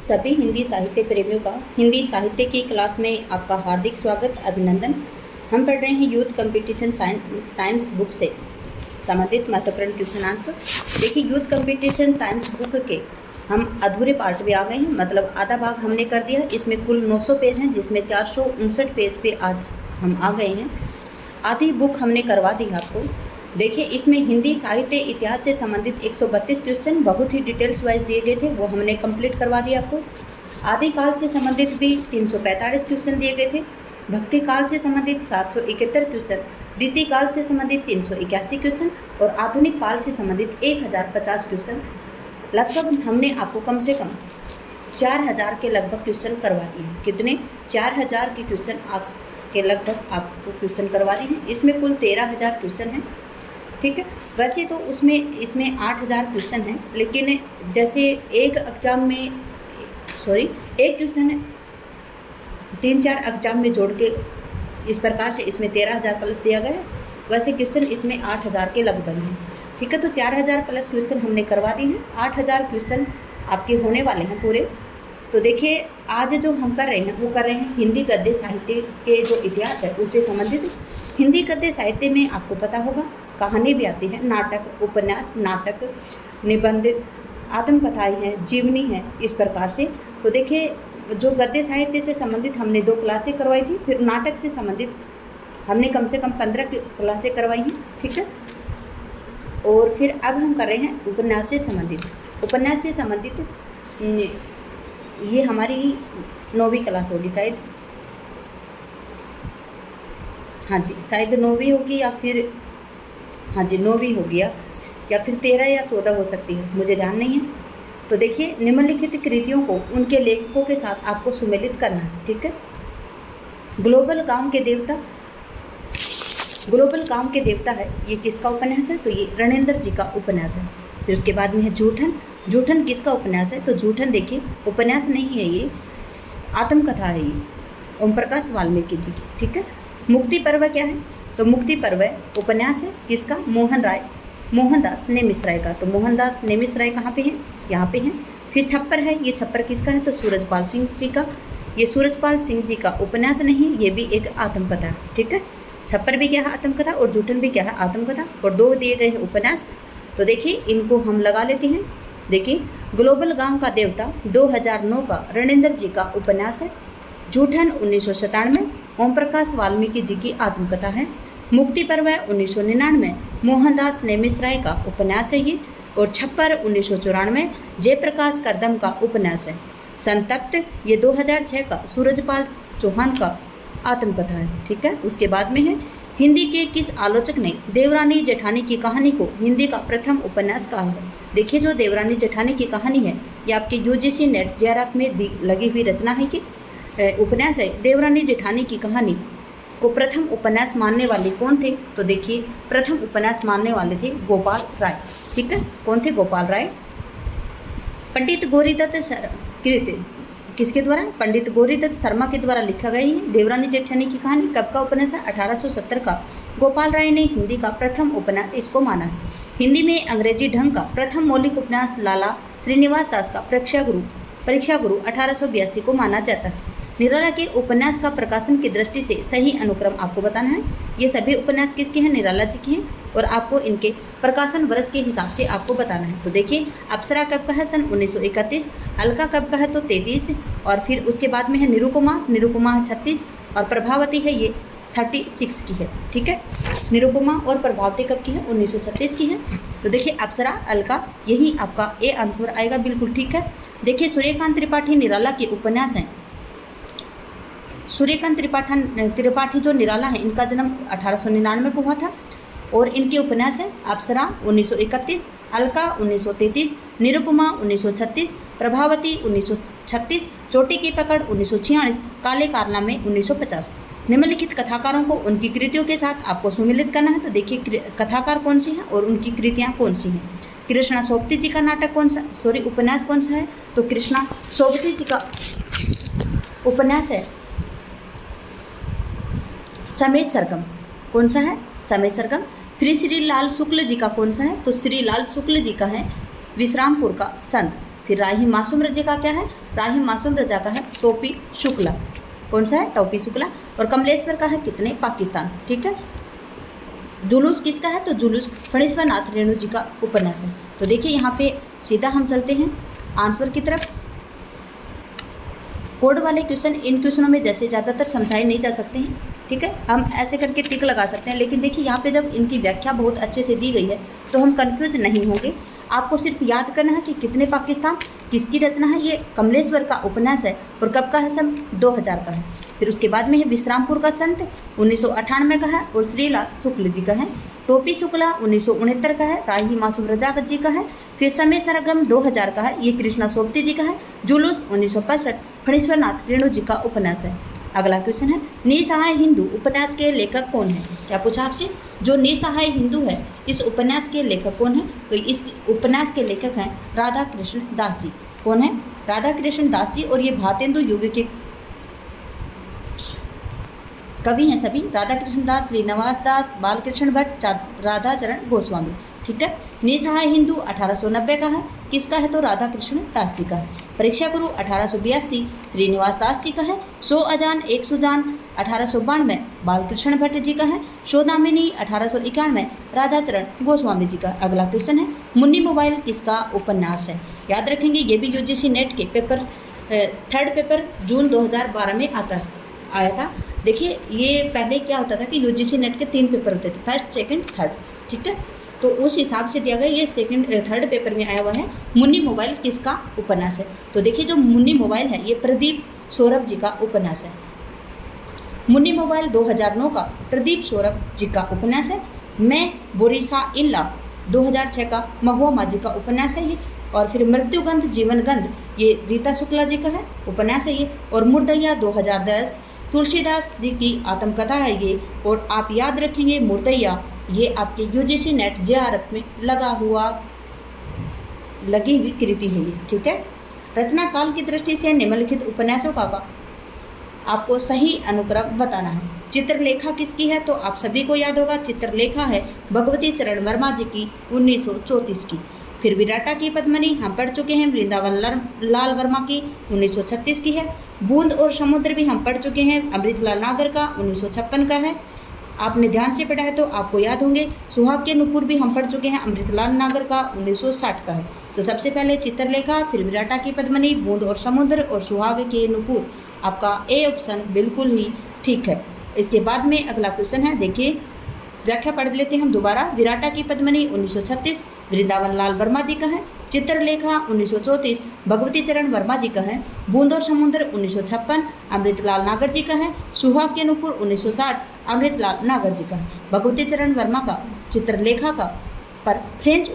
सभी हिंदी साहित्य प्रेमियों का हिंदी साहित्य की क्लास में आपका हार्दिक स्वागत, अभिनंदन। हम पढ़ रहे हैं यूथ कंपटीशन टाइम्स बुक से संबंधित महत्वपूर्ण क्वेश्चन आंसर। देखिए, यूथ कंपटीशन टाइम्स बुक के हम अधूरे पार्ट में आ गए हैं, मतलब आधा भाग हमने कर दिया। इसमें कुल 900 पेज हैं, जिसमें 459 पेज पे आज हम आ गए हैं। आधी बुक हमने करवा दी आपको। देखिए, इसमें हिंदी साहित्य इतिहास से संबंधित 132 क्वेश्चन बहुत ही डिटेल्स वाइज दिए गए थे, वो हमने कंप्लीट करवा दिया आपको। आदिकाल से संबंधित भी 345 क्वेश्चन दिए गए थे। भक्ति काल से संबंधित 771 क्वेश्चन, रीति काल से संबंधित 381 क्वेश्चन और आधुनिक काल से संबंधित 1050 क्वेश्चन। लगभग हमने आपको कम से कम 4000 के लगभग क्वेश्चन करवा दिए हैं। कितने? 4000 के क्वेश्चन आपके लगभग आपको क्वेश्चन करवा दिए हैं। इसमें कुल 13000 क्वेश्चन हैं, ठीक है। वैसे तो इसमें 8000 क्वेश्चन हैं, लेकिन जैसे एक क्वेश्चन 3-4 एग्जाम में जोड़ के इस प्रकार से इसमें 13000 प्लस दिया गया है। वैसे क्वेश्चन इसमें 8000 के लगभग हैं, ठीक है। तो 4000 प्लस क्वेश्चन हमने करवा दिए हैं। 8000 क्वेश्चन आपके होने वाले हैं पूरे। तो देखिए, आज जो हम कर रहे हैं वो कर रहे हैं हिंदी गद्य साहित्य के जो इतिहास है उससे संबंधित। हिंदी गद्य साहित्य में आपको पता होगा कहानी भी आती है, नाटक, उपन्यास, नाटक, निबंध, आत्मकथाएं हैं, जीवनी है, इस प्रकार से। तो देखिए, जो गद्य साहित्य से संबंधित हमने 2 क्लासें करवाई थी, फिर नाटक से संबंधित हमने कम से कम 15 क्लासें करवाई हैं, ठीक है। और फिर अब हम कर रहे हैं उपन्यास से संबंधित। उपन्यास से संबंधित ये हमारी 9वीं क्लास होगी शायद। हाँ जी, शायद 9वीं होगी या फिर 9वीं होगी या फिर 13 या 14 हो सकती है, मुझे ध्यान नहीं है। तो देखिए, निम्नलिखित कृतियों को उनके लेखकों के साथ आपको सुमेलित करना है, ठीक है। ग्लोबल काम के देवता है, ये किसका उपन्यास है? तो ये रणेंद्र जी का उपन्यास है। फिर उसके बाद में है जूठन। जूठन किसका उपन्यास है? तो जूठन देखिए उपन्यास नहीं है, ये आत्मकथा है, ये ओम प्रकाश वाल्मीकि जी की, ठीक है। मुक्ति पर्व क्या है? तो मुक्ति पर्व उपन्यास है किसका? मोहनदास नेमिष राय का। तो मोहनदास नेमिष राय कहाँ पे हैं? यहाँ पे हैं। फिर छप्पर है, ये छप्पर किसका है? तो सूरजपाल सिंह जी का। ये सूरजपाल सिंह जी का उपन्यास नहीं, ये भी एक आत्मकथा है, ठीक है। छप्पर भी क्या है? आत्मकथा। और जूठन भी क्या है? आत्मकथा। और 2 दिए गए हैं उपन्यास। तो देखिए, इनको हम लगा लेते हैं। देखिए, ग्लोबल गांव का देवता 2009 का रणेंद्र जी का उपन्यास है। जूठन 1997 ओम प्रकाश वाल्मीकि जी की आत्मकथा है। मुक्ति पर्व 1999 मोहनदास नेमिष राय का उपन्यास है ये। और छप्पर 1994 जयप्रकाश करदम का उपन्यास है। संतप्त ये 2006 का सूरजपाल चौहान का आत्मकथा है, ठीक है। उसके बाद में है हिंदी के किस आलोचक ने देवरानी जेठानी की कहानी को हिंदी का प्रथम उपन्यास कहा है? देखिए, जो देवरानी जेठानी की कहानी है ये आपके UGC नेट JRF में लगी हुई रचना है कि उपन्यास है। देवरानी जेठानी की कहानी को प्रथम उपन्यास मानने वाले कौन थे? तो देखिए, प्रथम उपन्यास मानने वाले थे गोपाल राय, ठीक है। कौन थे? गोपाल राय। पंडित गौरीदत्त कृत किसके द्वारा? पंडित गौरीदत्त शर्मा के द्वारा लिखा गया है देवरानी जेठानी की कहानी। कब का उपन्यास है? 1870 का। गोपाल राय ने हिंदी का प्रथम उपन्यास इसको माना है। हिंदी में अंग्रेजी ढंग का प्रथम मौलिक उपन्यास लाला श्रीनिवास दास का परीक्षा गुरु 1882 को माना जाता है। निराला के उपन्यास का प्रकाशन की दृष्टि से सही अनुक्रम आपको बताना है। ये सभी उपन्यास किसके हैं? निराला जी के हैं। और आपको इनके प्रकाशन वर्ष के हिसाब से आपको बताना है। तो देखिए, अप्सरा कब का है? सन 1931। अलका कब का है? तो 33। और फिर उसके बाद में है निरुपमा है 36 और प्रभावती है ये 36 की है, ठीक है। निरुपमा और प्रभावती कब की है? 1936 की है। तो देखिए, अप्सरा, अलका, यही आपका ए आंसर आएगा, बिल्कुल ठीक है। देखिए, सूर्यकांत त्रिपाठी निराला के उपन्यास हैं। सूर्यकांत त्रिपाठी जो निराला है, इनका जन्म 1899 को हुआ था। और इनके उपन्यास हैं अप्सरा 1931, अलका 1933, निरुपमा 1936, प्रभावती 1936, चोटी की पकड़ 1946, काले कारनामे 1950। निम्नलिखित कथाकारों को उनकी कृतियों के साथ आपको सुमिलित करना है। तो देखिए, कथाकार कौन सी हैं और उनकी कृतियाँ कौन सी हैं। कृष्णा सोबती जी का नाटक कौन सा, उपन्यास कौन सा है? तो कृष्णा सोबती जी का उपन्यास है समय सरगम। कौन सा है? समय सरगम। फिर श्री लाल शुक्ल जी का कौन सा है? तो श्री लाल शुक्ल जी का है विश्रामपुर का संत। फिर राही मासूम रजा का क्या है? राही मासूम रजा का है टोपी शुक्ला। कौन सा है? टोपी शुक्ला। और कमलेश्वर का है कितने? पाकिस्तान। ठीक है। जुलूस किसका है? तो जुलूस फणीश्वर नाथ रेणु जी का उपन्यास है। तो देखिए यहाँ पे सीधा हम चलते हैं आंसर की तरफ। कोड वाले क्वेश्चन इन क्वेश्चनों में जैसे ज़्यादातर समझाए नहीं जा सकते हैं, ठीक है, हम ऐसे करके टिक लगा सकते हैं, लेकिन देखिए यहाँ पे जब इनकी व्याख्या बहुत अच्छे से दी गई है तो हम कंफ्यूज नहीं होंगे। आपको सिर्फ याद करना है कि कितने पाकिस्तान किसकी रचना है। ये कमलेश्वर का उपन्यास है और कब का है? सन 2000 का है। फिर उसके बाद में है विश्रामपुर का संत 1998 का है और श्रीलाल शुक्ल जी का है। टोपी शुक्ला 1969 का है। राही मासूम रजा जी का है। फिर समय सरगम 2000 का है, ये कृष्णा सोबती जी का है। जुलूस 1965 फणीश्वर नाथ रेणु जी का उपन्यास है। अगला क्वेश्चन है निसहाय हिंदू उपन्यास के लेखक कौन है? क्या पूछा आपसे? जो निसहाय हिंदू है इस उपन्यास के लेखक कौन है? तो इस उपन्यास के लेखक हैं राधा कृष्ण दास जी। कौन है? राधा कृष्ण दास जी। और ये भारतेंदु युग के कवि हैं सभी। राधा कृष्ण दास, श्रीनिवास दास, बालकृष्ण भट्ट, राधाचरण गोस्वामी। ठीक है। निसहाय हिंदू 1890 का है। किसका है? तो राधा कृष्ण दास जी का है। परीक्षा गुरु 1882 श्रीनिवास दास जी का है। 100 अजान 1 सुजान 1892 बालकृष्ण भट्ट जी का है। शोधामिनी 1891 राधाचरण गोस्वामी जी का। अगला क्वेश्चन है मुन्नी मोबाइल किसका उपन्यास है? याद रखेंगे ये भी यूजीसी नेट के पेपर 3rd पेपर जून 2012 में आया था। देखिए ये पहले क्या होता था कि यूजीसी नेट के 3 पेपर होते थे, 1st, 2nd, 3rd। ठीक है। तो उस हिसाब से दिया गया। ये 3rd पेपर में आया हुआ है मुन्नी मोबाइल किसका उपन्यास है? तो देखिए जो मुन्नी मोबाइल है ये प्रदीप सौरभ जी का उपन्यास है। मुन्नी मोबाइल 2009 का प्रदीप सौरभ जी का उपन्यास है। मैं बोरिसा इल्ला 2006 का महुआ माजी का उपन्यास है ये। और फिर मृत्युगंध जीवनगंध ये रीता शुक्ला जी का है उपन्यास है ये। और मुर्दैया 2010 तुलसीदास जी की आत्मकथा है ये। और आप याद रखेंगे मुर्दैया ये आपके यूजीसी नेट जेआरएफ में लगी हुई कृति है ये। ठीक है। रचना काल की दृष्टि से निम्नलिखित उपन्यासों का आपको सही अनुक्रम बताना है। चित्रलेखा किसकी है? तो आप सभी को याद होगा चित्रलेखा है भगवती चरण वर्मा जी की 1934 की। फिर विराटा की पद्मनी हम पढ़ चुके हैं, वृंदावन लाल वर्मा की 1936 की है। बूंद और समुद्र भी हम पढ़ चुके हैं, अमृतलाल नागर का 1956 का है। आपने ध्यान से पढ़ा है तो आपको याद होंगे। सुहाग के नुपुर भी हम पढ़ चुके हैं, अमृतलाल नागर का 1960 का है। तो सबसे पहले चित्रलेखा, फिर विराटा की पद्मनी, बूंद और समुद्र और सुहाग के नुपुर। आपका ए ऑप्शन बिल्कुल ही ठीक है। इसके बाद में अगला क्वेश्चन है, देखिए व्याख्या पढ़ लेते हैं हम दोबारा। विराटा की पद्मनी 1936 वृंदावन लाल वर्मा जी का है। चित्रलेखा 1934 भगवती चरण वर्मा जी का है। बूंद और समुद्र 1956 अमृतलाल नागर जी का है। सुहाग के नुपुर 1960 अमृतलाल नागर जी का है। भगवती चरण वर्मा का चित्रलेखा का पर फ्रेंच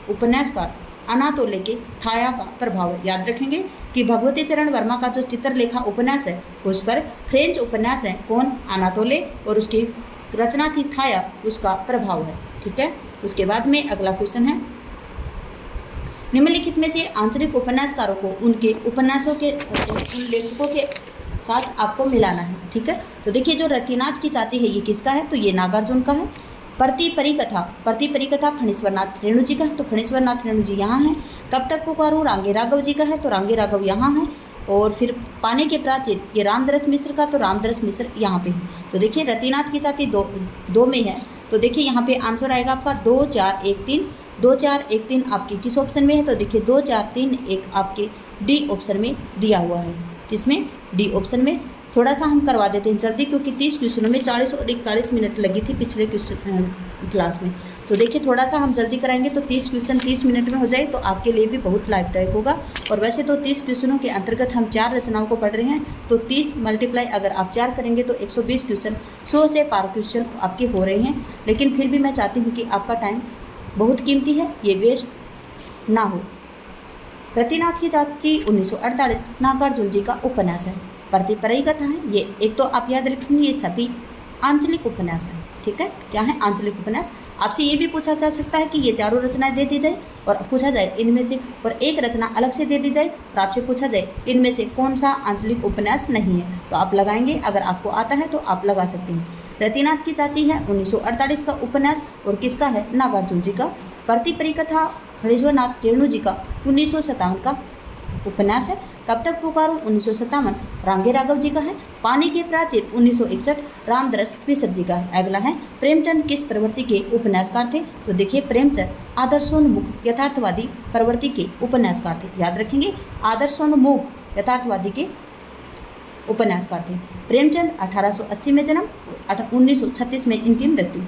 उपन्यासकार अनातोले के थाया का प्रभाव है। याद रखेंगे कि भगवती चरण वर्मा का जो चित्रलेखा उपन्यास है उस पर फ्रेंच उपन्यास है कौन? अनातोले। और उसकी रचना थी थाया, उसका प्रभाव है। ठीक है। उसके बाद में अगला क्वेश्चन है निम्नलिखित में से आंचलिक उपन्यासकारों को उनके उपन्यासों के उन लेखकों के साथ आपको मिलाना है। ठीक है। तो देखिए जो रतिनाथ की चाची है ये किसका है? तो ये नागार्जुन का है। प्रति परिकथा फणीश्वर नाथ रेणु जी का है। तो फणीश्वर नाथ रेणु जी यहाँ हैं। कब तक पुकारूं रांगे राघव जी का है। तो रांगे राघव यहाँ है। और फिर पाने के प्राचीन ये रामदरस मिश्र का, तो रामदरस मिश्र यहाँ पे है। तो देखिए रतिनाथ की चाची दो में है। तो देखिए यहाँ पे आंसर आएगा आपका 2 4 1 3। 2 4 1 3 आपकी किस ऑप्शन में है? तो देखिए 2 4 3 1 आपके डी ऑप्शन में दिया हुआ है। किसमें? डी ऑप्शन में। थोड़ा सा हम करवा देते हैं जल्दी, क्योंकि 30 क्वेश्चनों में 40 और 41 मिनट लगी थी पिछले क्लास में। तो देखिए थोड़ा सा हम जल्दी कराएंगे तो 30 क्वेश्चन 30 मिनट में हो जाए तो आपके लिए भी बहुत लाभदायक होगा। और वैसे तो 30 क्वेश्चनों के अंतर्गत हम 4 रचनाओं को पढ़ रहे हैं, तो 30 मल्टीप्लाई अगर आप 4 करेंगे तो 120 क्वेश्चन, 100 से पार क्वेश्चन आपके हो रहे हैं। लेकिन फिर भी मैं चाहती हूँ कि आपका टाइम बहुत कीमती है, ये वेस्ट ना हो। रतिनाथ की चाची 1948 नागार्जुन जी का उपन्यास है। प्रतिपरई कथा है ये। एक तो आप याद रखेंगे ये सभी आंचलिक उपन्यास है। ठीक है। क्या है? आंचलिक उपन्यास। आपसे ये भी पूछा जा सकता है कि ये चारों रचनाएं दे दी जाए और पूछा जाए इनमें से और एक रचना अलग से दे दी जाए और आपसे पूछा जाए इनमें से कौन सा आंचलिक उपन्यास नहीं है। तो आप लगाएंगे, अगर आपको आता है तो आप लगा सकते हैं। रतिनाथ की चाची है 1948 का उपन्यास और किसका है? नागार्जुन जी का। प्रतिपरई कथा खड़ेश्वरनाथ रेणु जी का 1957 का उपन्यास है। कब तक पुकारो 1957 रांगे राघव जी का है। पानी के प्राचीर 1961 रामदरस पिसर जी का है। अगला है प्रेमचंद किस प्रवृत्ति के उपन्यासकार थे, तो देखिए प्रेमचंद आदर्शोन्मुख यथार्थवादी प्रवृत्ति के उपन्यासकार थे। याद रखेंगे, आदर्शोन्मुख यथार्थवादी के उपन्यासकार थे। प्रेमचंद 1880 में जन्म, 1936 में इनकी मृत्यु।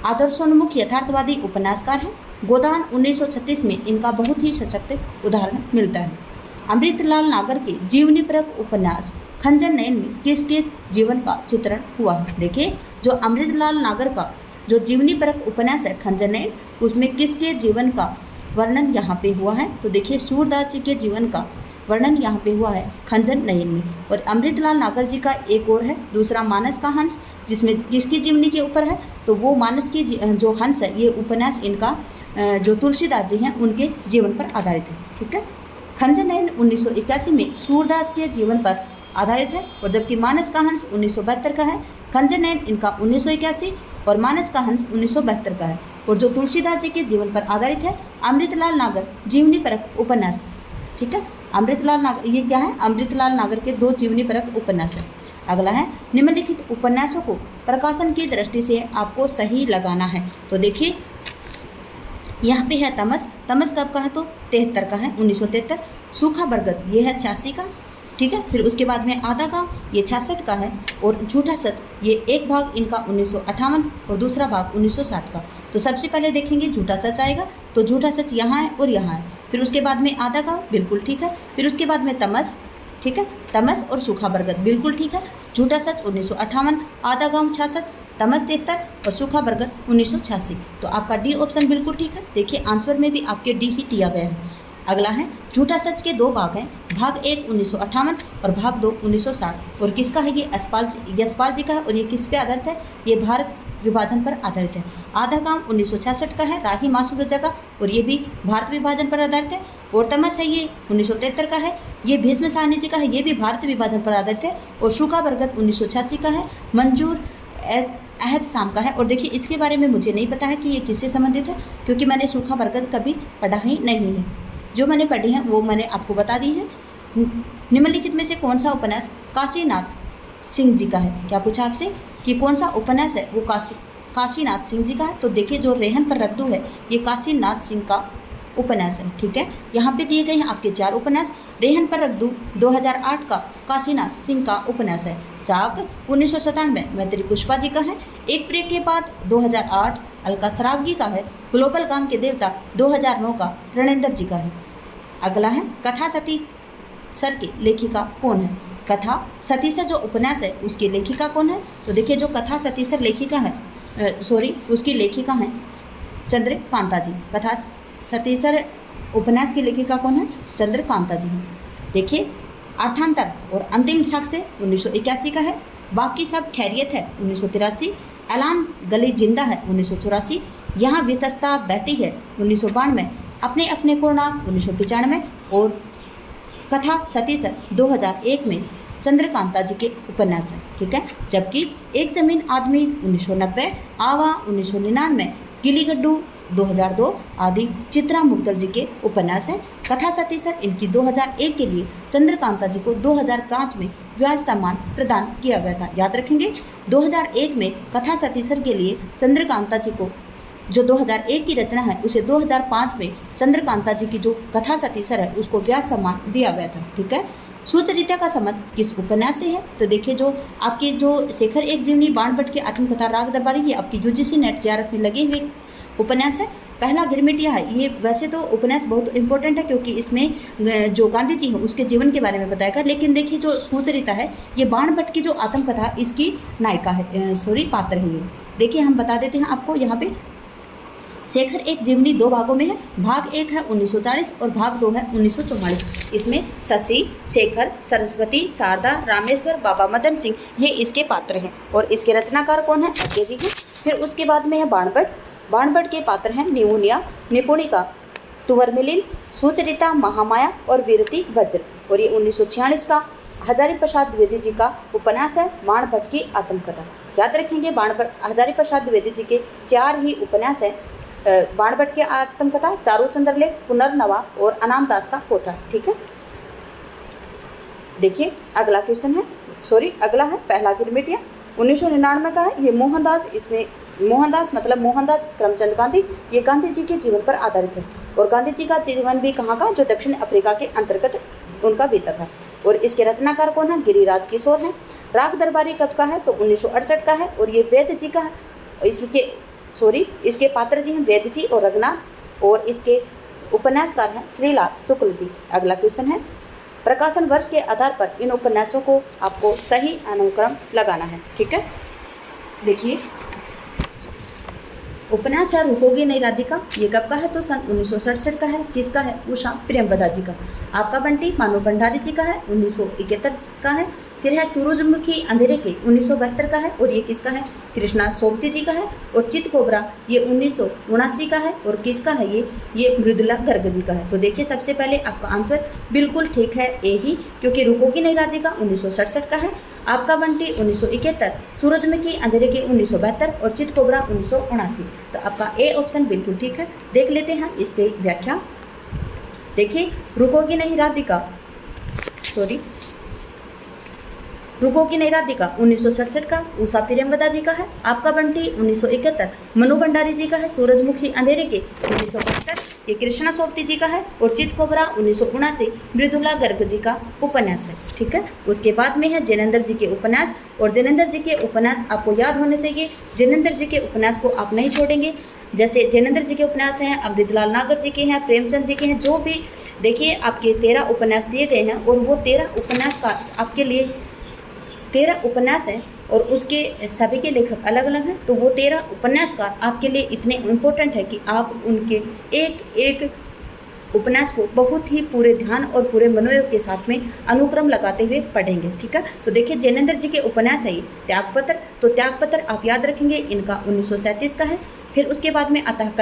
आदर्शोन्मुख यथार्थवादी उपन्यासकार हैं। गोदान 1936 में इनका बहुत ही सशक्त उदाहरण मिलता है। अमृतलाल नागर के जीवनीपरक उपन्यास खंजर नयन में किसके जीवन का चित्रण हुआ है। देखिए, जो अमृतलाल नागर का जो जीवनीपरक उपन्यास है खंजर नयन, उसमें किसके जीवन का वर्णन यहाँ पे हुआ है, तो देखिए सूरदास जी के जीवन का वर्णन यहाँ पे हुआ है खंजर नयन में। और अमृतलाल नागर जी का एक और है दूसरा मानस का हंस, जिसमें किसकी जीवनी के ऊपर है, तो वो मानस की जो हंस है, ये उपन्यास इनका जो तुलसीदास जी हैं उनके जीवन पर आधारित है। ठीक है, खंजर नयन 1981 में सूरदास के जीवन पर आधारित है, और जबकि मानस का हंस 1972 का है। खंजर नयन इनका 1981 और मानस का हंस 1972 का है। और जो तुलसीदास जी के जीवन पर आधारित है अमृतलाल नागर जीवनी परक उपन्यास। ठीक है, अमृतलाल नागर, ये क्या है, अमृतलाल नागर के 2 जीवनी परक उपन्यास है। अगला है निम्नलिखित उपन्यासों को प्रकाशन की दृष्टि से आपको सही लगाना है, तो देखिए यहाँ पे है तमस। तमस कब का है, तो 73 का है, 1973। सूखा बरगद ये है 86 का। ठीक है, फिर उसके बाद में आधा गाँव ये 66 का है। और झूठा सच ये एक भाग इनका 1958 और दूसरा भाग 1960 का। तो सबसे पहले देखेंगे झूठा सच आएगा, तो झूठा सच यहाँ है और यहाँ है। फिर उसके बाद में आधा गाँव, बिल्कुल ठीक है। फिर उसके बाद में तमस, ठीक है, तमस और सूखा बरगद बिल्कुल ठीक है। झूठा सच 1958, आधा गाँव 66, तमस 73 और सूखा बरगद 1986। तो आपका डी ऑप्शन बिल्कुल ठीक है। देखिए आंसर में भी आपके डी ही दिया गया है। अगला है झूठा सच के 2 भाग हैं, भाग 1 1958 और भाग 2 1960। और किसका है ये, यशपाल जी का है। और ये किस पे आधारित है, ये भारत विभाजन पर आधारित है। आधा गाँव 1966 का है, राही मासूर रजा का, और ये भी भारत विभाजन पर आधारित है। और तमस है ये 1973 का है, ये भीष्म साहनी जी का है, ये भी भारत विभाजन पर आधारित है। और सूखा बरगद 1986 का है, मंजूर अहद शाम का है। और देखिए इसके बारे में मुझे नहीं पता है कि ये किससे संबंधित है, क्योंकि मैंने सूखा बरगद कभी पढ़ा ही नहीं है। जो मैंने पढ़ी है वो मैंने आपको बता दी है। निम्नलिखित में से कौन सा उपन्यास काशीनाथ सिंह जी का है। क्या पूछा आपसे कि कौन सा उपन्यास है वो काशीनाथ सिंह जी का है। तो देखिए जो रेहन पर रद्दू है ये काशीनाथ सिंह का उपन्यास है। ठीक है, यहाँ पे दिए गए हैं आपके 4 उपन्यास। रेहन पर रद्दू 2008 का काशीनाथ सिंह का उपन्यास है। चाक 1997 मैत्री पुष्पा जी का है। एक प्रिय के बाद 2008 अलका सरावगी का है। ग्लोबल काम के देवता 2009 का रणेंद्र जी का है। अगला है कथा सती सर की लेखिका कौन है। कथा सतीसर जो उपन्यास है उसकी लेखिका कौन है, तो देखिए जो कथा सतीसर लेखिका है उसकी लेखिका हैं चंद्रकांता जी। कथा सतीसर उपन्यास की लेखिका कौन है, चंद्रकांता जी हैं। देखिए अर्थांतर और अंतिम साक्ष्य 1981 का है। बाकी सब खैरियत है 1983। ऐलान गली जिंदा है 1984। यहाँ वितस्ता बहती है 1992। अपने अपने कोणार्क 1995 और कथा सतीसर 2001 में चंद्रकांता जी के उपन्यास है। ठीक है, जबकि एक जमीन आदमी 1990, आवा 1999, गिलीगड्डू 2002 आदि चित्रा मुग्दल जी के उपन्यास हैं। कथा सतीसर इनकी 2001 के लिए चंद्रकांता जी को 2005 में व्यास सम्मान प्रदान किया गया था। याद रखेंगे 2001 में कथा सतीसर के लिए चंद्रकांता जी को जो 2001 की रचना है उसे 2005 में चंद्रकांता जी की जो कथा सतीसर है उसको व्यास सम्मान दिया गया था। ठीक है, सुचरिता का संबंध किस उपन्यास से है, तो देखिए जो आपके जो शेखर एक जीवनी बाणभट्ट की आत्मकथा राग दरबारी ये आपकी यूजीसी नेट जेआरएफ में लगे हुए उपन्यास है। पहला गिरमिटिया है, ये वैसे तो उपन्यास बहुत इंपॉर्टेंट है क्योंकि इसमें जो गांधी जी हैं उसके जीवन के बारे में बताएगा, लेकिन देखिए जो सुचरिता है ये बाणभट्ट की जो आत्मकथा इसकी नायिका है, पात्र है। ये देखिए हम बता देते हैं आपको यहाँ पे। शेखर एक जीवनी 2 भागों में है। भाग 1 है 1940 और भाग 2 है 1944। इसमें शशि, शेखर, सरस्वती, शारदा, रामेश्वर, बाबा मदन सिंह ये इसके पात्र हैं। और इसके रचनाकार कौन है, अज्ञे जी हैं। फिर उसके बाद में है बाणभट्ट। बाणभट्ट के पात्र हैं निपुनिया, निपुणिका, तुवर मिलिंद, सुचरिता, महामाया और वीरती वज्र। और ये 1946 का हजारी प्रसाद द्विवेदी जी का उपन्यास है बाणभट्ट की आत्मकथा। याद रखेंगे बाणभट्ट हजारी प्रसाद द्विवेदी जी के 4 ही उपन्यास हैं। बाणभट्ट की आत्मकथा, चारू चंद्रलेख, पुनर्नवा और अनामदास का पोथा। ठीक है, देखिए अगला क्वेश्चन है, अगला है पहला गिरमिटिया 1999 का है। ये मोहनदास, इसमें मोहनदास मतलब मोहनदास करमचंद गांधी, ये गांधी जी के जीवन पर आधारित है और गांधी जी का जीवन भी कहाँ का, जो दक्षिण अफ्रीका के अंतर्गत उनका बीता था। और इसके रचनाकार कौन है, गिरिराज किशोर हैं। राग दरबारी कब का है, तो 1968 का है और ये वेद जी का है। इसके पात्र जी हैं वेद जी और रघुनाथ और इसके उपन्यासकार हैं श्रीलाल शुक्ल जी। अगला क्वेश्चन है, प्रकाशन वर्ष के आधार पर इन उपन्यासों को आपको सही अनुक्रम लगाना है। ठीक है, देखिए उपन्यास है रुकोगी नहीं राधिका, ये कब का है, तो सन 1967 का है। किसका है, उषा प्रेमवदा जी का। आपका बंटी मानव भंडारी जी का है, 1971 का है। फिर है सूरजमुखी अंधेरे के, 1972 का है और ये किसका है, कृष्णा सोबती जी का है। और चित कोबरा ये 1979 का है और किसका है, ये मृदुला गर्ग जी का है। तो देखिए सबसे पहले आपका आंसर बिल्कुल ठीक है ए ही, क्योंकि रुकोगी नहीं राधिका 1967 का है। आपका बंटी 1971, सूरजमुखी अंधेरे के 1972 और चित कोबरा 1979। तो आपका ए ऑप्शन बिल्कुल ठीक है। देख लेते हैं इसकी व्याख्या। देखिए रुकोगी नहीं राधिका, रुकोगी नहीं राधिका 1967 का उषा प्रेमवदा जी का है। आपका बंटी 1971 मनु भंडारी जी का है। सूरजमुखी अंधेरे के 1972 ये कृष्णा सोबती जी का है और चित कोबरा 1979 मृदुला गर्ग जी का उपन्यास है। ठीक है, उसके बाद में है जैनेंद्र जी के उपन्यास। और जैनेंद्र जी के उपन्यास आपको याद होने चाहिए। जैनेंद्र जी के उपन्यास को आप नहीं छोड़ेंगे। जैसे जैनेंद्र जी के उपन्यास हैं, अमृतलाल नागर जी के हैं, प्रेमचंद जी के हैं, जो भी देखिए आपके 13 उपन्यास दिए गए हैं और वो 13 उपन्यास का आपके लिए 13 उपन्यास हैं और उसके सभी के लेखक अलग अलग हैं। तो वो 13 उपन्यासकार आपके लिए इतने इम्पोर्टेंट है कि आप उनके एक एक उपन्यास को बहुत ही पूरे ध्यान और पूरे मनोयोग के साथ में अनुक्रम लगाते हुए पढ़ेंगे। ठीक है, तो देखिए जैनेंद्र जी के उपन्यास है ये त्यागपत्र। तो त्यागपत्र आप याद रखेंगे, इनका 1937 का है। फिर उसके बाद में आता है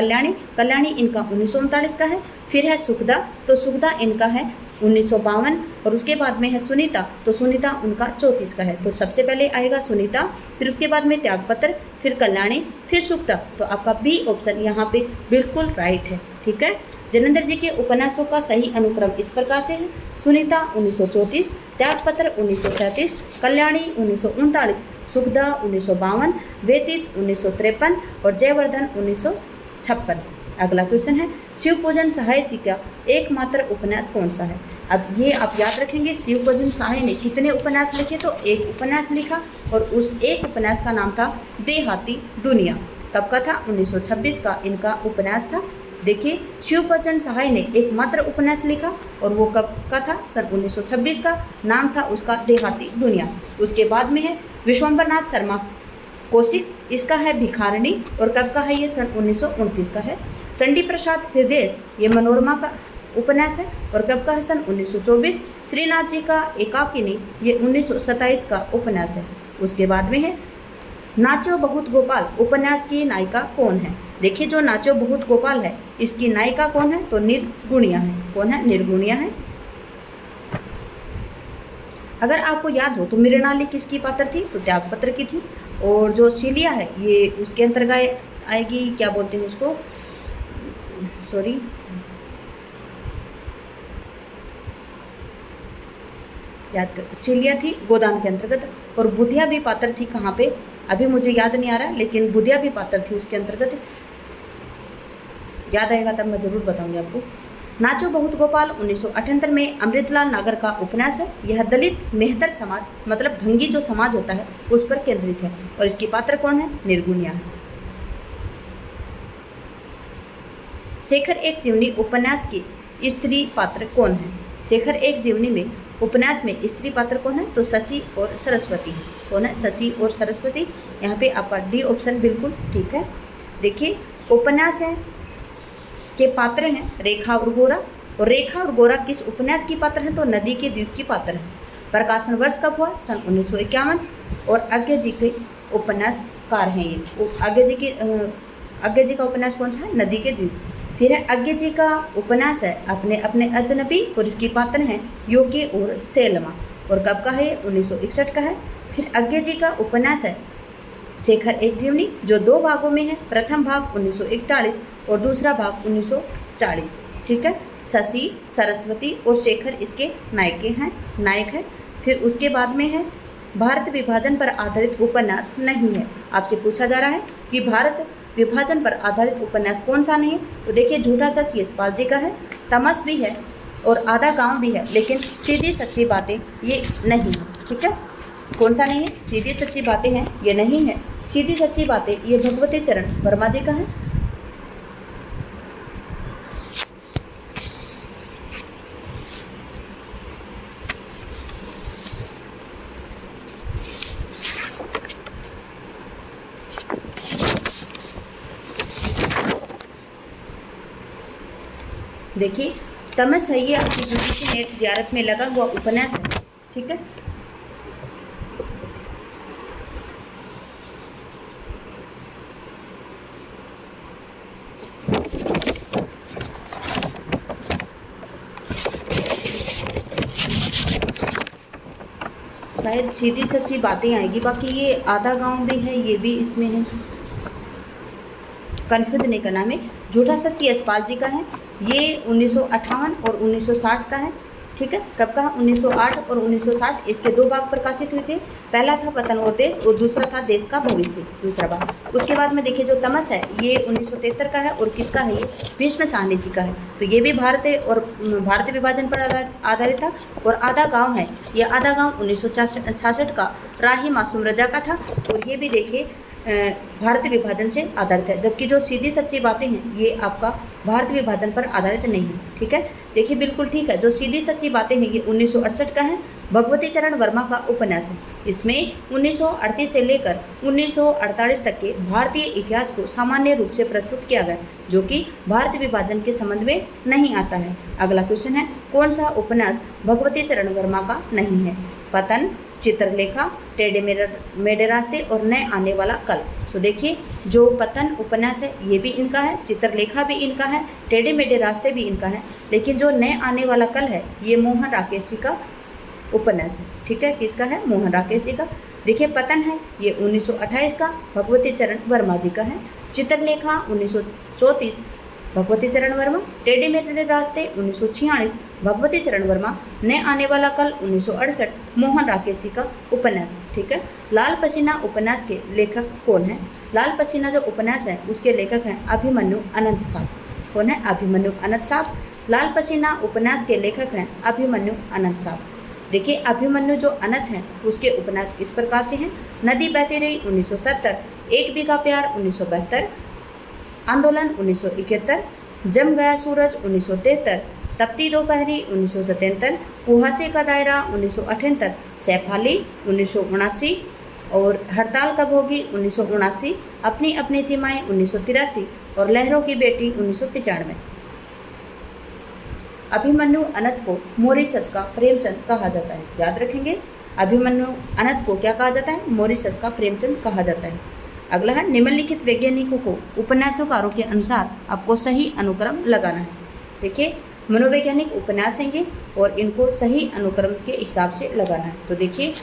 कल्याणी इनका 1939 का है। फिर है सुखदा, तो सुखदा इनका है 1952। और उसके बाद में है सुनीता, तो सुनीता उनका 34 का है। तो सबसे पहले आएगा सुनीता, फिर उसके बाद में त्यागपत्र, फिर कल्याणी, फिर सुखदा। तो आपका बी ऑप्शन यहाँ पे बिल्कुल राइट है। ठीक है, जैनेंद्र जी के उपन्यासों का सही अनुक्रम इस प्रकार से है, सुनीता 1934, त्यागपत्र 1937, कल्याणी 1939, सुखदा 1952, व्यतीत 1953 और जयवर्धन 1956। अगला क्वेश्चन है, शिवपूजन सहाय जी का एकमात्र उपन्यास कौन सा है। अब ये आप याद रखेंगे, शिवपूजन सहाय ने कितने उपन्यास लिखे, तो एक उपन्यास लिखा और उस एक उपन्यास का नाम था देहाती दुनिया। कब का था, 1926 का इनका उपन्यास था। देखिए शिवपूजन सहाय ने एकमात्र उपन्यास लिखा और वो कब का था, सन 1926 का। नाम था उसका देहाती दुनिया। उसके बाद में है विश्वम्भरनाथ शर्मा कौशिक, इसका है भिखारिणी और कब का है, ये सन 1929 का है। चंडी प्रसाद हृदय ये मनोरमा का उपन्यास है और कब का है, सन 1924। श्रीनाथ जी का एकाकिनी ये 1927 का उपन्यास है। उसके बाद में है नाचो बहुत गोपाल उपन्यास की नायिका कौन है। देखिए जो नाचो बहुत गोपाल है इसकी नायिका कौन है, तो निर्गुणिया है। कौन है, निर्गुणिया है। अगर आपको याद हो तो मृणाली किसकी पात्र थी, तो त्यागपत्र की थी। और जो शीलिया है ये उसके अंतर्गत आएगी, क्या बोलते हैं उसको, याद कर, शीलिया थी गोदान के अंतर्गत। और बुधिया भी पात्र थी, कहाँ पे अभी मुझे याद नहीं आ रहा, लेकिन बुधिया भी पात्र थी उसके अंतर्गत। याद आएगा तब मैं ज़रूर बताऊंगी आपको। नाचो बहुत गोपाल 1978 में अमृतलाल नागर का उपन्यास है। यह दलित मेहतर समाज मतलब भंगी जो समाज होता है उस पर केंद्रित है और इसकी पात्र कौन है, निर्गुणिया है। शेखर एक जीवनी उपन्यास की स्त्री पात्र कौन है। शेखर एक जीवनी में उपन्यास में स्त्री पात्र कौन है, तो शशि और सरस्वती है। कौन है, शशि और सरस्वती। यहाँ पे आपका डी ऑप्शन बिल्कुल ठीक है। देखिए उपन्यास है के पात्र हैं रेखा और गोरा। और रेखा और गोरा किस उपन्यास की पात्र हैं, तो नदी के द्वीप की पात्र हैं। प्रकाशन वर्ष कब हुआ, सन 1951। और आज्ञा जी के उपन्यासकार हैं ये। आज्ञा जी का उपन्यास कौन सा है, नदी के द्वीप। फिर है आज्ञा जी का उपन्यास है अपने अपने अजनबी और इसकी पात्र हैं योगी और सेलमा। और कब का है, 1961 का है। फिर आज्ञा जी का उपन्यास है शेखर एक जीवनी जो 2 भागों में है, प्रथम भाग 1941 और दूसरा भाग 1940। ठीक है, शशि, सरस्वती और शेखर इसके नायक हैं। फिर उसके बाद में है भारत विभाजन पर आधारित उपन्यास नहीं है। आपसे पूछा जा रहा है कि भारत विभाजन पर आधारित उपन्यास कौन सा नहीं है, तो देखिए झूठा सच यशपाल जी का है, तमस भी है और आधा गांव भी है, लेकिन सीधी सच्ची बातें ये नहीं है। ठीक है, कौन सा नहीं है? सीधी सच्ची बातें हैं ये नहीं है। सीधी सच्ची बातें ये भगवती चरण वर्मा जी का है। देखिए तमस है ये आपकी यूजीसी नेट जियारत में लगा हुआ उपन्यास है। ठीक है, शायद सीधी सच्ची बातें आएगी, बाकी ये आधा गांव भी है, ये भी इसमें है, कन्फ्यूज नहीं करना हमें। झूठा सच यशपाल जी का है, ये 1958 और 1960 का है। ठीक है, कब का? 1908 और 1960। इसके 2 भाग प्रकाशित हुए थे, पहला था वतन और देश और दूसरा था देश का भविष्य, दूसरा भाग। उसके बाद में देखिए जो तमस है ये 1973 का है और किसका है? ये भीष्म साहनी जी का है। तो ये भी भारत और भारतीय विभाजन पर आधारित था। और आधा गाँव है, ये आधा गाँव 1966 का राही मासूम रजा का था और ये भी देखिए भारतीय विभाजन से आधारित है। जबकि जो सीधी सच्ची बातें हैं ये आपका भारतीय विभाजन पर आधारित नहीं है। ठीक है, देखिए बिल्कुल ठीक है। जो सीधी सच्ची बातें हैं ये 1968 का है, भगवती चरण वर्मा का उपन्यास है। इसमें 1938 से लेकर 1948 तक के भारतीय इतिहास को सामान्य रूप से प्रस्तुत किया गया, जो कि भारतीय विभाजन के संबंध में नहीं आता है। अगला क्वेश्चन है, कौन सा उपन्यास भगवती चरण वर्मा का नहीं है? पतन, चित्रलेखा, टेढ़े मेढ़े रास्ते और नए आने वाला कल। तो देखिए जो पतन उपन्यास है ये भी इनका है, चित्रलेखा भी इनका है, टेढ़े मेढ़े रास्ते भी इनका है, लेकिन जो नए आने वाला कल है ये मोहन राकेश जी का उपन्यास है। ठीक है, किसका है? मोहन राकेश जी का। देखिए पतन है ये 1928 का, भगवती चरण वर्मा जी का है। चित्रलेखा 1934, भगवती चरण वर्मा। टेढ़े मेढ़े रास्ते 1946, भगवती चरण वर्मा। नए आने वाला कल 1968, मोहन राकेश जी का उपन्यास। ठीक है, लाल पसीना उपन्यास के लेखक कौन है? लाल पसीना जो उपन्यास है उसके लेखक हैं अभिमन्यु अनंत साहब। कौन है? अभिमन्यु अनंत साहब। लाल पसीना उपन्यास के लेखक हैं अभिमन्यु अनंत साहब। देखिए अभिमन्यु जो अनंत हैं उसके उपन्यास इस प्रकार से हैं, नदी बहती रही 1970, एक बीघा प्यार 1972, आंदोलन 1971, जम गया सूरज 1973, तपती दोपहरी 1977, कुहासे का दायरा 1978, सैफाली 1979 और हड़ताल कब होगी 1979, अपनी अपनी सीमाएं 1983 और लहरों की बेटी 1995। अभिमन्यु अनंत को मॉरिशस का प्रेमचंद कहा जाता है। याद रखेंगे, अभिमन्यु अनंत को क्या कहा जाता है? मॉरिशस का प्रेमचंद कहा जाता है। अगला है, निम्नलिखित वैज्ञानिकों को उपन्यासकारों के अनुसार आपको सही अनुक्रम लगाना है। देखिए मनोवैज्ञानिक उपन्यास हैं ये और इनको सही अनुक्रम के हिसाब से लगाना है। तो देखिए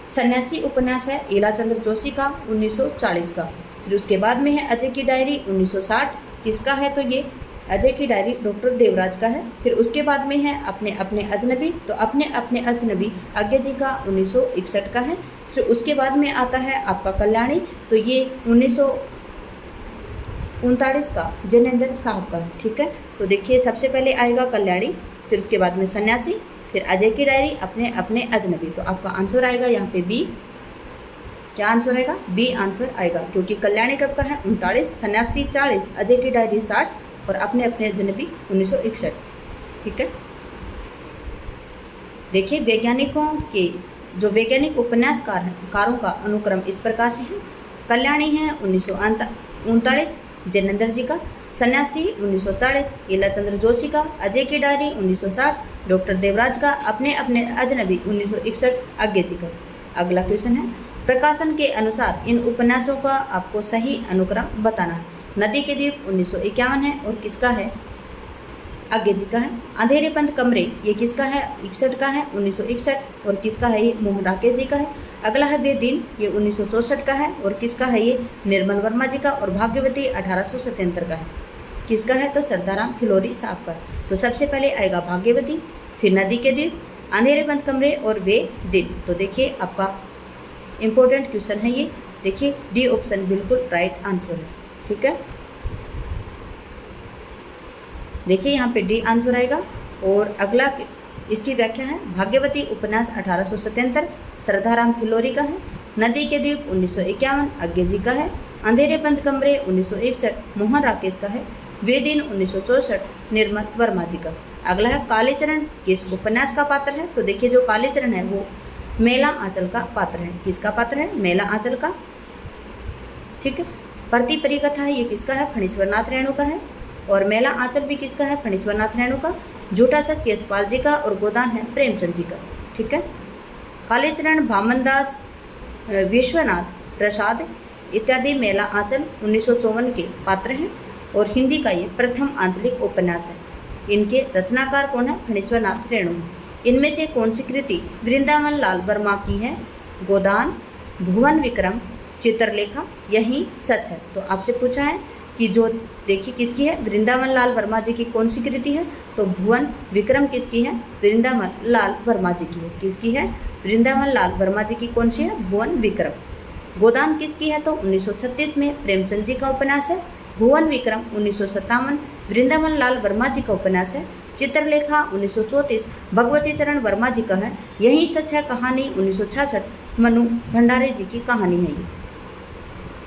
सन्यासी उपन्यास है ईलाचंद्र जोशी का 1940 का। फिर उसके बाद में है अजय की डायरी 1960, किसका है? तो ये अजय की डायरी डॉक्टर देवराज का है। फिर उसके बाद में है अपने अपने अजनबी, तो अपने अपने अजनबी आज्ञा जी का 1961 का है। फिर उसके बाद में आता है आपका कल्याणी, तो ये 1939 का जैनेंद्र साहब का है। ठीक है, तो देखिए सबसे पहले आएगा कल्याणी, फिर उसके बाद में सन्यासी, फिर अजय की डायरी, अपने अपने अजनबी। तो आपका आंसर आएगा यहाँ पे बी। क्या आंसर आएगा? बी आंसर आएगा, क्योंकि कल्याणी कब का है? 39, सन्यासी 40, अजय की डायरी 60 और अपने अपने अजनबी 1961। ठीक है, देखिए वैज्ञानिकों के जो वैज्ञानिक उपन्यासकारों का अनुक्रम इस प्रकार से है। कल्याणी है 1939 जैनेंद्र जी का, सन्यासी 1940 ईलाचंद्र जोशी का, अजय की डायरी 1960 डॉक्टर देवराज का, अपने अपने अजनबी 1961 आज्ञा जी का। अगला क्वेश्चन है, प्रकाशन के अनुसार इन उपन्यासों का आपको सही अनुक्रम बताना है। नदी के द्वीप 1951 है और किसका है? आगे जी का है। अंधेरे बंद कमरे, ये किसका है? 61 का है, 1961। और किसका है? ये मोहन राकेश जी का है। अगला है वे दिन, ये 1964 का है। और किसका है? ये निर्मल वर्मा जी का। और भाग्यवती 1877 का है। किसका है? तो सरदाराम फिलौरी साहब का। तो सबसे पहले आएगा भाग्यवती, फिर नदी के द्वीप, अंधेरे बंद कमरे और वे दिन। तो देखिए आपका इम्पोर्टेंट क्वेश्चन है ये। देखिए डी ऑप्शन बिल्कुल राइट आंसर है। ठीक है, देखिए यहाँ पे डी आंसर आएगा। और अगला इसकी व्याख्या है, भाग्यवती उपन्यास 1877 सरदाराम फिलौरी का है। नदी के द्वीप 1951 आज्ञे जी का है। अंधेरे बंद कमरे 1961 मोहन राकेश का है। वे दिन 1964 निर्मल वर्मा जी का। अगला है कालीचरण, किस उपन्यास का पात्र है? तो देखिए जो कालीचरण है वो मेला आंचल का पात्र है। किसका पात्र है? मेला आंचल का। ठीक है, प्रति परिकथा है, ये किसका है? फणीश्वरनाथ रेणु का है। और मेला आंचल भी किसका है? फणीश्वरनाथ रेणु का। झूठा सच यशपाल जी का। और गोदान है प्रेमचंद जी का। ठीक है, कालीचरण, भामनदास, विश्वनाथ प्रसाद इत्यादि मेला आंचल 1954 के पात्र हैं। और हिंदी का ये प्रथम आंचलिक उपन्यास है। इनके रचनाकार कौन है? फणीश्वरनाथ रेणु। इनमें से कौन सी कृति वृंदावन लाल वर्मा की है? गोदान, भुवन विक्रम, चित्रलेखा, यही सच है। तो आपसे पूछा है कि जो देखिए किसकी है? वृंदावन लाल वर्मा जी की कौन सी कृति है? तो भुवन विक्रम किसकी है? वृंदावन लाल वर्मा जी की है। किसकी है? वृंदावन लाल वर्मा जी की कौन सी है? भुवन विक्रम। गोदान किसकी है? तो 1936 में प्रेमचंद जी का उपन्यास है। भुवन विक्रम 1957 वृंदावन लाल वर्मा जी का उपन्यास है। चित्रलेखा 1934 भगवती चरण वर्मा जी का है। यही सच है कहानी 1966 मनु भंडारे जी की कहानी है ये।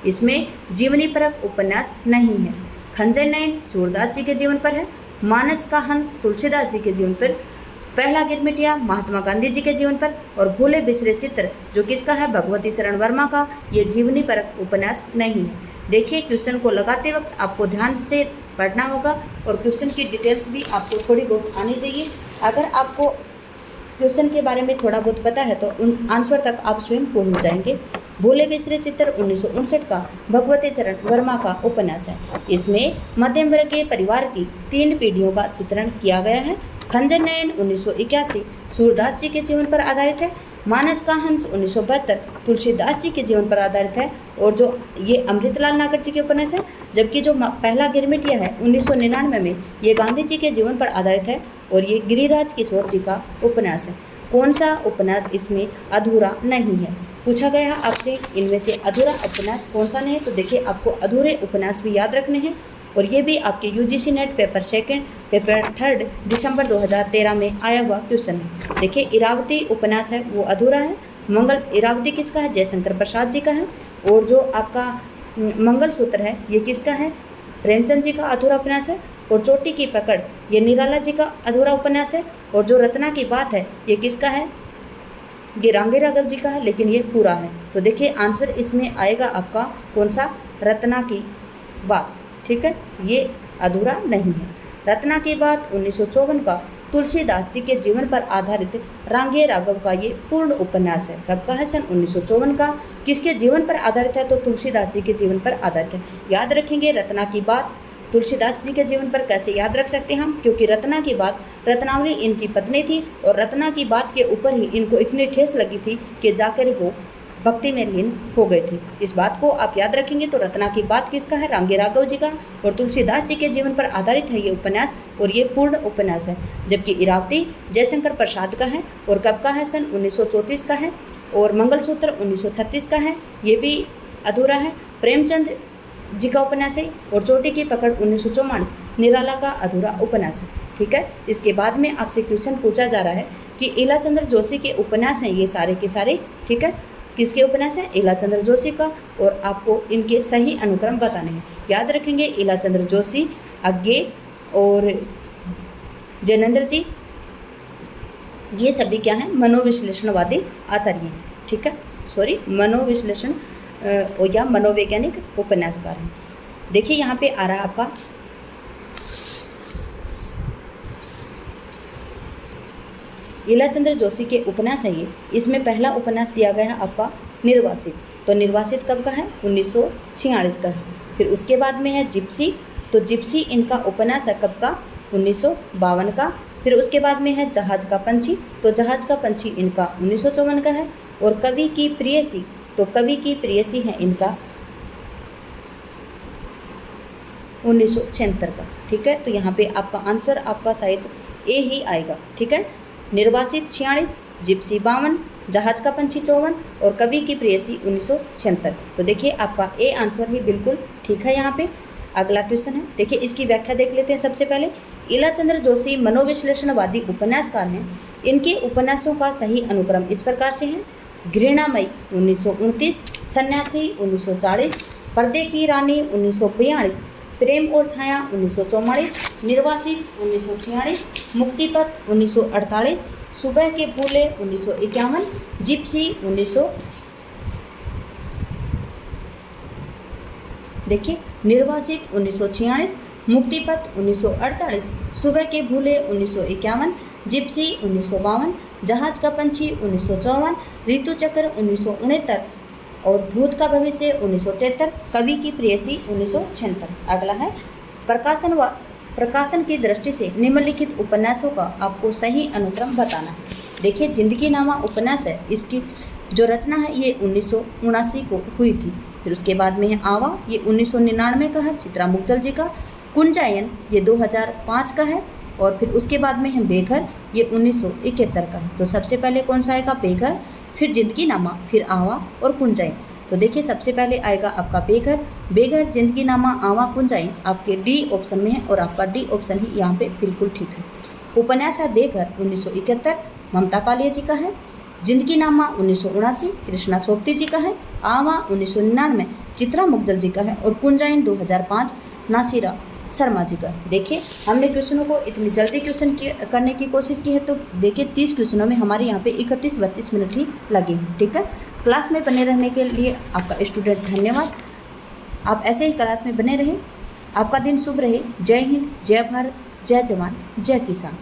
इसमें जीवनी परक उपन्यास नहीं है। खंजर नयन सूरदास जी के जीवन पर है। मानस का हंस तुलसीदास जी के जीवन पर। पहला गिरमिटिया महात्मा गांधी जी के जीवन पर। और भूले बिसरे चित्र जो किसका है? भगवती चरण वर्मा का। ये जीवनी परक उपन्यास नहीं है। देखिए क्वेश्चन को लगाते वक्त आपको ध्यान से पढ़ना होगा और क्वेश्चन की डिटेल्स भी आपको थोड़ी बहुत आनी चाहिए। अगर आपको क्वेश्चन के बारे में थोड़ा बहुत पता है तो उन आंसर तक आप स्वयं पहुंच जाएंगे। भूले बिसरे चित्र 1959 का भगवती चरण वर्मा का उपन्यास है। इसमें मध्यम वर्ग के परिवार की 3 पीढ़ियों का चित्रण किया गया है। खंजर नयन 1981 सूरदास जी के जीवन पर आधारित है। मानस का हंस 1972 तुलसीदास जी के जीवन पर आधारित है। और जो ये अमृतलाल नागर जी के उपन्यास है। जबकि जो पहला गिरमिटिया है 1999 में ये गांधी जी के जीवन पर आधारित है। और ये गिरिराज किशोर जी का उपन्यास है। कौन सा उपन्यास इसमें अधूरा नहीं है? पूछा गया है आपसे इनमें से अधूरा उपन्यास कौन सा नहीं है? तो देखिए आपको अधूरे उपन्यास भी याद रखने हैं। और ये भी आपके यूजीसी नेट पेपर 2 पेपर 3 दिसंबर 2013 में आया हुआ क्वेश्चन है। देखिए इरावती उपन्यास है वो अधूरा है। मंगल इरावती किसका है? जयशंकर प्रसाद जी का है। और जो आपका मंगलसूत्र है ये किसका है? प्रेमचंद जी का अधूरा उपन्यास है। और चोटी की पकड़ ये निराला जी का अधूरा उपन्यास है। और जो रत्ना की बात है ये किसका है? ये रांगे राघव जी का है, लेकिन ये पूरा है। तो देखिए आंसर इसमें आएगा आपका कौन सा? रत्ना की बात। ठीक है, ये अधूरा नहीं है। रत्ना की बात 1954 का तुलसीदास जी के जीवन पर आधारित रांगे राघव का ये पूर्ण उपन्यास है। कब का है? सन 1954 का। किसके जीवन पर आधारित है? तो तुलसीदास जी के जीवन पर आधारित है। याद रखेंगे रत्ना की बात तुलसीदास जी के जीवन पर कैसे याद रख सकते हैं हम? क्योंकि रत्ना की बात रत्नावली इनकी पत्नी थी। और रत्ना की बात के ऊपर ही इनको इतनी ठेस लगी थी कि जाकर वो भक्ति में लीन हो गए थे। इस बात को आप याद रखेंगे। तो रत्ना की बात किसका है? रांगे राघव जी का। और तुलसीदास जी के जीवन पर आधारित है ये उपन्यास। और ये पूर्ण उपन्यास है। जबकि इरावती जयशंकर प्रसाद का है। और कब का है? सन 1934 का है। और मंगलसूत्र 1936 का है, ये भी अधूरा है। प्रेमचंद जी का उपन्यास है। और चोटी की पकड़ 1944 निराला का अधूरा उपन्यास है। ठीक है, इसके बाद में आपसे क्वेश्चन पूछा जा रहा है कि इलाचंद्र जोशी के उपन्यास हैं ये सारे के सारे। ठीक है, किसके उपन्यास हैं? इलाचंद्र जोशी का। और आपको इनके सही अनुक्रम बताने हैं। याद रखेंगे इलाचंद्र जोशी, आज्ञे और जैनेन्द्र जी ये सभी क्या हैं? मनोविश्लेषणवादी आचार्य हैं। ठीक है, सॉरी मनोविश्लेषण या मनोवैज्ञानिक उपन्यासकार हैं। देखिए यहाँ पे आ रहा है आपका इलाचंद्र जोशी के उपन्यास है ये। इसमें पहला उपन्यास दिया गया है आपका निर्वासित। तो निर्वासित कब का है? 1946 का है। फिर उसके बाद में है जिप्सी। तो जिप्सी इनका उपन्यास है कब का? 1952 का। फिर उसके बाद में है जहाज का पंछी, तो जहाज का पंछी इनका 1954 का है। और कवि की प्रेयसी, तो कवि की प्रेयसी है इनका 1976 का। ठीक है, तो यहाँ पे आपका आंसर आपका शायद ए ही आएगा। ठीक है, निर्वासित 46, जिप्सी 52, जहाज का पंछी 54 और कवि की प्रेयसी 1976। तो देखिए आपका ए आंसर ही बिल्कुल ठीक है। यहाँ पे अगला क्वेश्चन है, देखिए इसकी व्याख्या देख लेते हैं। सबसे पहले ईलाचंद्र जोशी मनोविश्लेषणवादी उपन्यासकार हैं। इनके उपन्यासों का सही अनुक्रम इस प्रकार से है: घृणामयी 1929, सन्यासी 1940, पर्दे की रानी 1942, प्रेम और छाया 1944, निर्वासित 1946, मुक्तिपथ 1948, सुबह के फूले 1951, जिप्सी 1900। देखिए निर्वासित 1946, मुक्तिपथ 1948, सुबह के भूले 1951, जिप्सी 1952, जहाज का पंछी 1954, ऋतुचक्र 1969 और भूत का भविष्य 1973, कवि की प्रेयसी 1976। अगला है प्रकाशन की दृष्टि से निम्नलिखित उपन्यासों का आपको सही अनुक्रम बताना है। देखिए जिंदगीनामा उपन्यास है, इसकी जो रचना है ये 1979 को हुई थी। फिर उसके बाद में है आवा, ये 1999 का है चित्रा मुग्दल जी का। कुंजायन ये 2005 का है। और फिर उसके बाद में है बेघर, ये 1971 का है। तो सबसे पहले कौन सा आएगा? बेघर, फिर जिंदगीनामा, फिर आवा और कुंजायन। तो देखिए सबसे पहले आएगा आपका बेघर। बेघर, जिंदगीनामा, आवा, कुंजायन आपके डी ऑप्शन में है और आपका डी ऑप्शन ही यहाँ पे बिल्कुल ठीक है। उपन्यास है बेघर 1971, ममता कालिया जी का है। जिंदगीनामा 1979, कृष्णा सोबती जी का है। आवा 1999, चित्रा मुग्दल जी का है। और कुंजायन 2005, नासिरा शर्मा जी का। देखिए हमने क्वेश्चनों को इतनी जल्दी क्वेश्चन करने की कोशिश की है, तो देखिए 30 क्वेश्चनों में हमारे यहाँ पे 31-32 मिनट ही लगे हैं। ठीक है, क्लास में बने रहने के लिए आपका स्टूडेंट धन्यवाद। आप ऐसे ही क्लास में बने रहें। आपका दिन शुभ रहे। जय हिंद, जय भारत, जय जवान, जय किसान।